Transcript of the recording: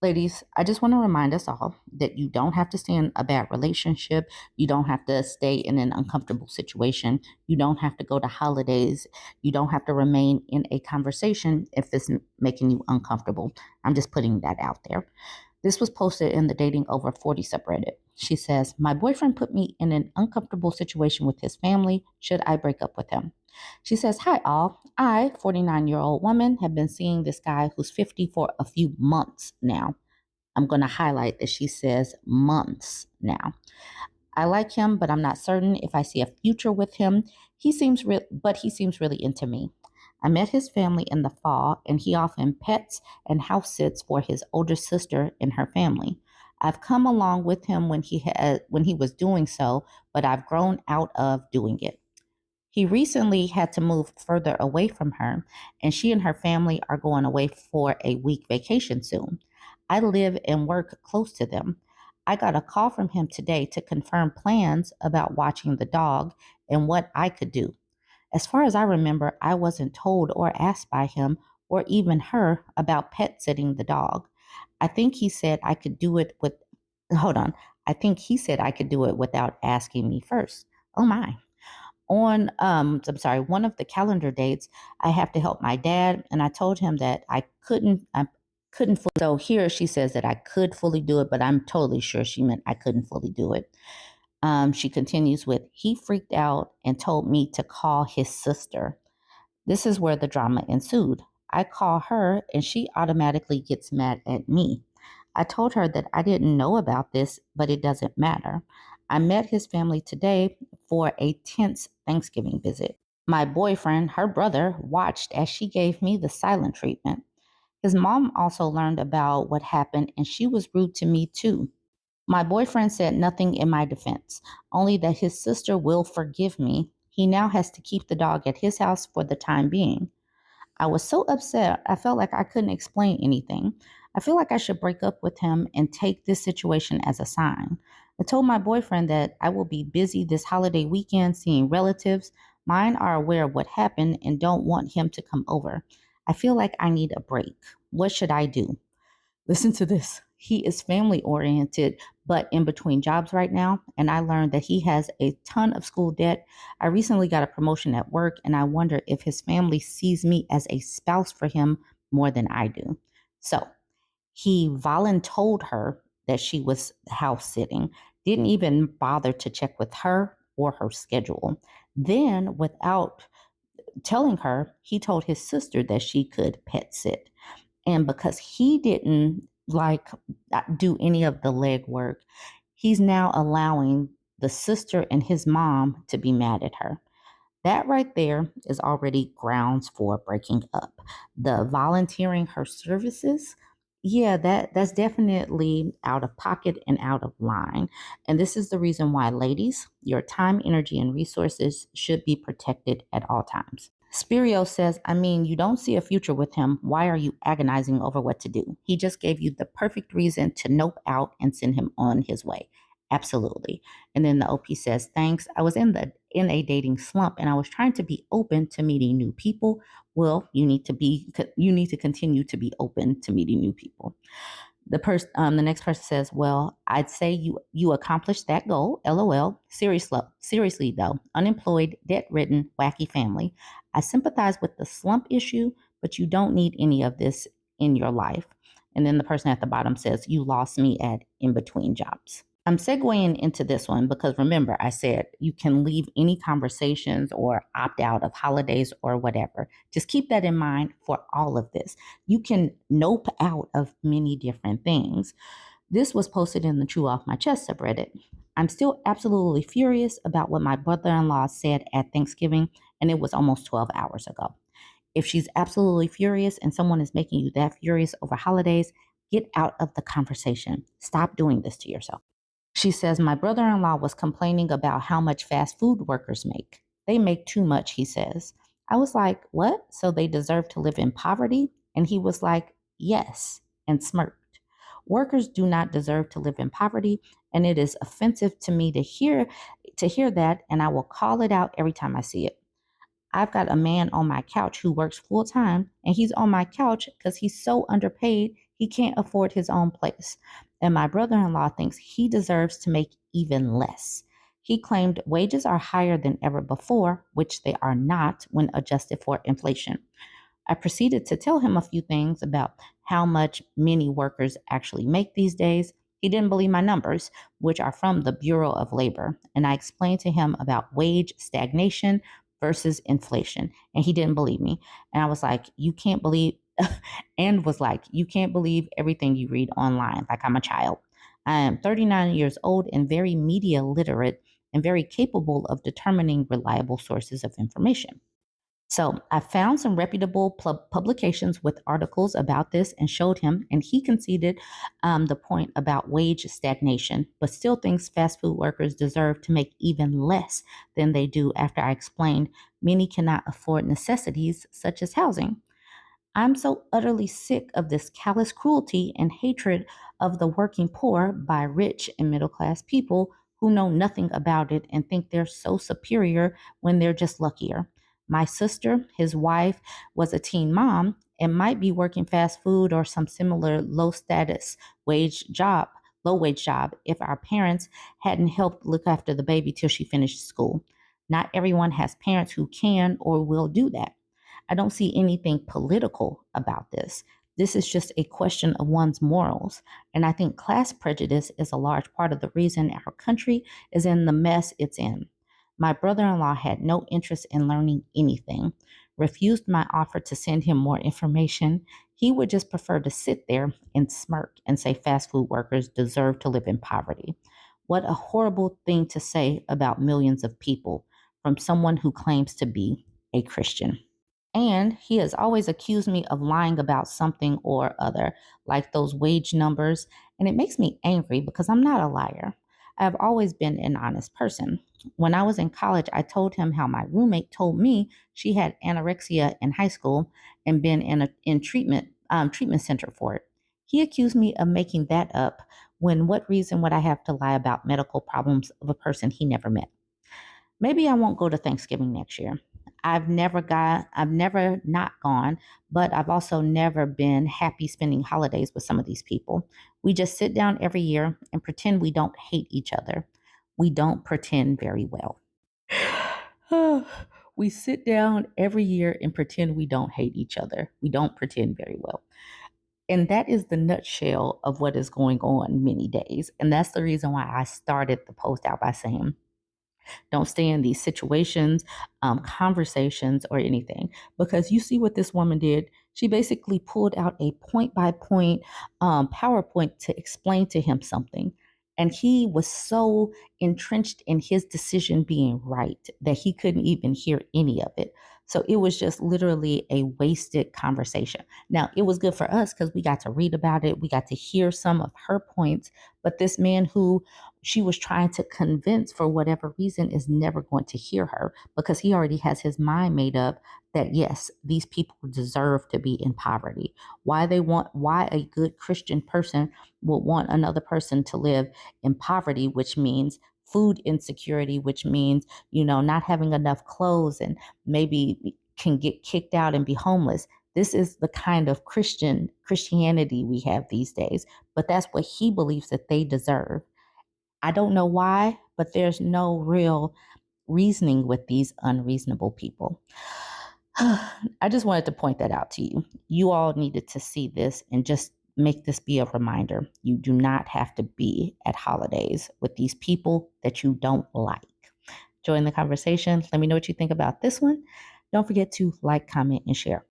Ladies, I just want to remind us all that you don't have to stay in a bad relationship. You don't have to stay in an uncomfortable situation. You don't have to go to holidays. You don't have to remain in a conversation if it's making you uncomfortable. I'm just putting that out there. This was posted in the Dating Over 40 subreddit. She says, my boyfriend put me in an uncomfortable situation with his family. Should I break up with him? She says, hi, all. I, 49-year-old woman, have been seeing this guy who's 50 for a few months now. I'm going to highlight that she says months now. I like him, but I'm not certain if I see a future with him. But he seems really into me. I met his family in the fall, and he often pets and house sits for his older sister and her family. I've come along with him when he was doing so, but I've grown out of doing it. He recently had to move further away from her, and she and her family are going away for a week vacation soon. I live and work close to them. I got a call from him today to confirm plans about watching the dog and what I could do. As far as I remember, I wasn't told or asked by him or even her about pet sitting the dog. I think he said I could do it with, hold on. I think he said I could do it without asking me first. Oh my. One of the calendar dates, I have to help my dad, and I told him that I couldn't fully. So here she says that I could fully do it, but I'm totally sure she meant I couldn't fully do it. She continues with, he freaked out and told me to call his sister. This is where the drama ensued. I call her and she automatically gets mad at me. I told her that I didn't know about this, but it doesn't matter. I met his family today for a tense Thanksgiving visit. My boyfriend, her brother, watched as she gave me the silent treatment. His mom also learned about what happened and she was rude to me too. My boyfriend said nothing in my defense, only that his sister will forgive me. He now has to keep the dog at his house for the time being. I was so upset, I felt like I couldn't explain anything. I feel like I should break up with him and take this situation as a sign. I told my boyfriend that I will be busy this holiday weekend seeing relatives. Mine are aware of what happened and don't want him to come over. I feel like I need a break. What should I do? Listen to this. He is family oriented, but in between jobs right now. And I learned that he has a ton of school debt. I recently got a promotion at work, and I wonder if his family sees me as a spouse for him more than I do. So he voluntold her that she was house sitting, didn't even bother to check with her or her schedule. Then, without telling her, he told his sister that she could pet sit. And because he didn't do any of the legwork, he's now allowing the sister and his mom to be mad at her. That right there is already grounds for breaking up. The volunteering her services, yeah, that's definitely out of pocket and out of line. And this is the reason why, ladies, your time, energy, and resources should be protected at all times. Spirio says, I mean, you don't see a future with him. Why are you agonizing over what to do? He just gave you the perfect reason to nope out and send him on his way. Absolutely. And then the OP says, thanks. I was in a dating slump and I was trying to be open to meeting new people. Well, you need to continue to be open to meeting new people. The next person says, "Well, I'd say you accomplished that goal. LOL. Seriously though, unemployed, debt-ridden, wacky family. I sympathize with the slump issue, but you don't need any of this in your life." And then the person at the bottom says, "You lost me at in between jobs." I'm segueing into this one because remember, I said you can leave any conversations or opt out of holidays or whatever. Just keep that in mind for all of this. You can nope out of many different things. This was posted in the True Off My Chest subreddit. I'm still absolutely furious about what my brother in law said at Thanksgiving, and it was almost 12 hours ago. If she's absolutely furious and someone is making you that furious over holidays, get out of the conversation. Stop doing this to yourself. She says, my brother in law was complaining about how much fast food workers make. They make too much, he says. I was like, what? So they deserve to live in poverty? And he was like, yes, and smirked. Workers do not deserve to live in poverty, and it is offensive to me to hear that, and I will call it out every time I see it. I've got a man on my couch who works full time, and he's on my couch because he's so underpaid. He can't afford his own place. And my brother in law thinks he deserves to make even less. He claimed wages are higher than ever before, which they are not when adjusted for inflation. I proceeded to tell him a few things about how much many workers actually make these days. He didn't believe my numbers, which are from the Bureau of Labor, and I explained to him about wage stagnation versus inflation, and he didn't believe me. And I was like, you can't believe, and was like, you can't believe everything you read online, like I'm a child. I am 39 years old and very media literate and very capable of determining reliable sources of information. So I found some reputable publications with articles about this and showed him, and he conceded the point about wage stagnation, but still thinks fast food workers deserve to make even less than they do after I explained many cannot afford necessities such as housing. I'm so utterly sick of this callous cruelty and hatred of the working poor by rich and middle class people who know nothing about it and think they're so superior when they're just luckier. My sister, his wife, was a teen mom and might be working fast food or some similar low wage job if our parents hadn't helped look after the baby till she finished school. Not everyone has parents who can or will do that. I don't see anything political about this. This is just a question of one's morals. And I think class prejudice is a large part of the reason our country is in the mess it's in. My brother in law had no interest in learning anything, refused my offer to send him more information. He would just prefer to sit there and smirk and say fast food workers deserve to live in poverty. What a horrible thing to say about millions of people from someone who claims to be a Christian. And he has always accused me of lying about something or other, like those wage numbers. And it makes me angry because I'm not a liar. I've always been an honest person. When I was in college, I told him how my roommate told me she had anorexia in high school and been in treatment center for it. He accused me of making that up. When what reason would I have to lie about medical problems of a person he never met? Maybe I won't go to Thanksgiving next year. I've never not gone, but I've also never been happy spending holidays with some of these people. We just sit down every year and pretend we don't hate each other. We don't pretend very well. We sit down every year and pretend we don't hate each other. We don't pretend very well. And that is the nutshell of what is going on many days. And that's the reason why I started the post out by saying, don't stay in these situations, conversations, or anything. Because you see what this woman did. She basically pulled out a point by point PowerPoint to explain to him something. And he was so entrenched in his decision being right that he couldn't even hear any of it. So it was just literally a wasted conversation. Now, it was good for us because we got to read about it. We got to hear some of her points. But this man who she was trying to convince for whatever reason is never going to hear her because he already has his mind made up that yes, these people deserve to be in poverty. Why a good Christian person would want another person to live in poverty, which means food insecurity, which means, not having enough clothes and maybe can get kicked out and be homeless. This is the kind of Christianity we have these days, but that's what he believes that they deserve. I don't know why, but there's no real reasoning with these unreasonable people. I just wanted to point that out to you. You all needed to see this and just make this be a reminder. You do not have to be at holidays with these people that you don't like. Join the conversation. Let me know what you think about this one. Don't forget to like, comment, and share.